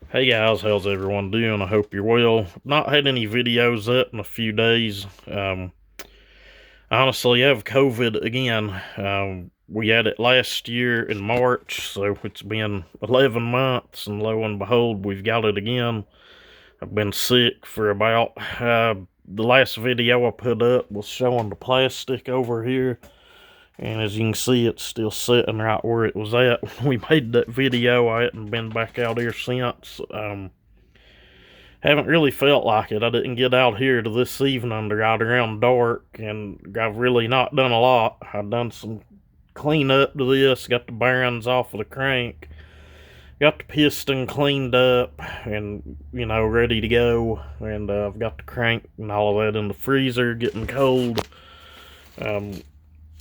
Hey guys, how's everyone doing? I hope you're well. Not had any videos up in a few days. Honestly, I have COVID again. We had it last year in March, so it's been 11 months, and lo and behold, we've got it again. I've been sick for about, the last video I put up was showing the plastic over here, and as you can see, it's still sitting right where it was at when we made that video. I hadn't been back out here since. Haven't really felt like it. I didn't get out here to this evening right around dark, and I've really not done a lot. I've done some cleanup to this, got the bearings off of the crank, got the piston cleaned up, and, ready to go. And I've got the crank and all of that in the freezer, getting cold.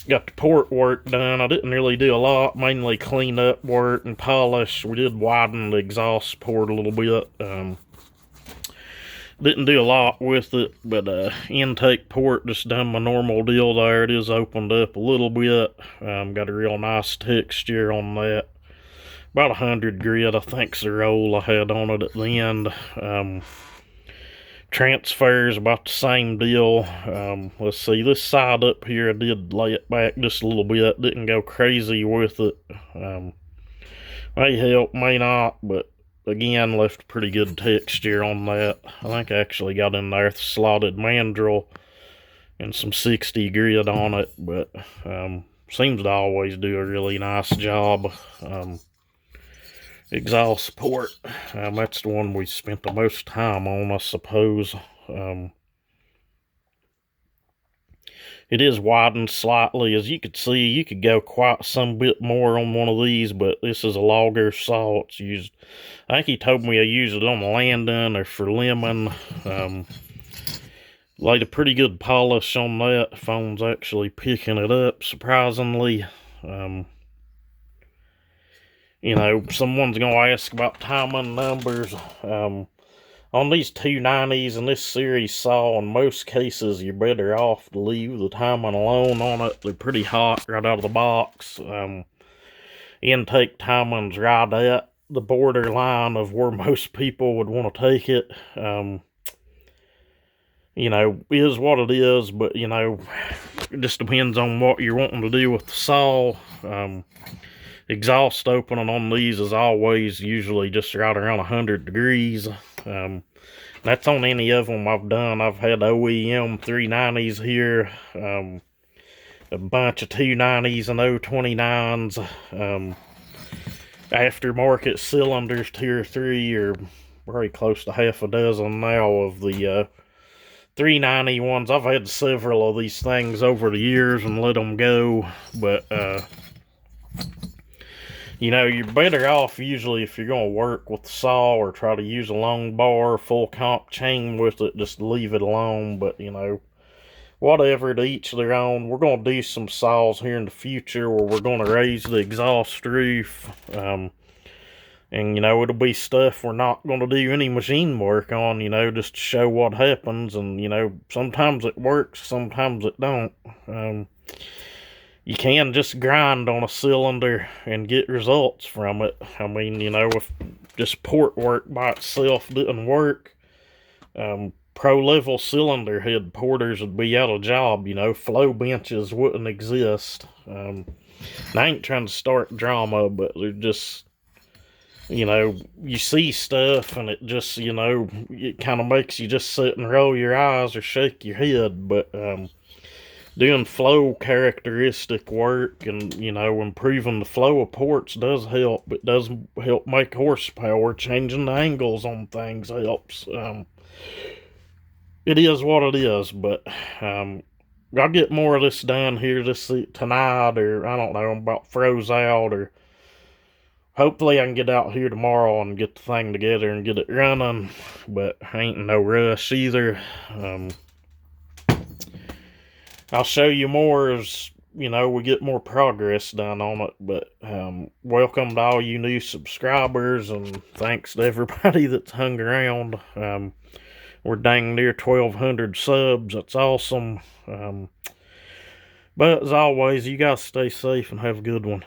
Got the port work done. I didn't really do a lot, mainly clean up work and polish. We did widen the exhaust port a little bit. Didn't do a lot with it, but intake port, just done my normal deal there. It is opened up a little bit. Got a real nice texture on that. About 100 grit, I think's the roll I had on it at the end. Transfers, about the same deal. Let's see, this side up here, I did lay it back just a little bit. Didn't go crazy with it. May help, may not, but again, left a pretty good texture on that. I think I actually got in there with slotted mandrel and some 60 grit on it, but seems to always do a really nice job. Exhaust port, that's the one we spent the most time on, I suppose. It is widened slightly. As you could see, you could go quite some bit more on one of these, but this is a logger saw. It's used, I think he told me I used it on the landing or for lemon. Laid a pretty good polish on that. The phone's actually picking it up, surprisingly. Someone's gonna ask about timing numbers. On these 290s and this series saw, in most cases, you're better off to leave the timing alone on it. They're pretty hot right out of the box. Intake timing's right at the borderline of where most people would want to take it. Is what it is, but, it just depends on what you're wanting to do with the saw. Exhaust opening on these is always usually just right around 100 degrees. That's on any of them I've done. I've had OEM 390s here, a bunch of 290s and 029s, aftermarket cylinders, 2 or 3, or very close to half a dozen now of the 390 ones. I've had several of these things over the years and let them go, but you're better off usually if you're going to work with the saw or try to use a long bar, full comp chain with it, just leave it alone. But, whatever, to each their own. We're going to do some saws here in the future where we're going to raise the exhaust roof. And, it'll be stuff we're not going to do any machine work on, just to show what happens. And, sometimes it works, sometimes it don't. You can just grind on a cylinder and get results from it. I mean, if just port work by itself didn't work, pro-level cylinder head porters would be out of job. Flow benches wouldn't exist. I ain't trying to start drama, but they're just, you see stuff and it just, it kind of makes you just sit and roll your eyes or shake your head. But doing flow characteristic work and, improving the flow of ports does help. It does help make horsepower. Changing the angles on things helps. It is what it is, but I'll get more of this done here tonight, or I don't know, I'm about froze out, or hopefully I can get out here tomorrow and get the thing together and get it running, but I ain't in no rush either. I'll show you more as, we get more progress done on it, but welcome to all you new subscribers, and thanks to everybody that's hung around. We're dang near 1,200 subs. That's awesome. But as always, you guys stay safe and have a good one.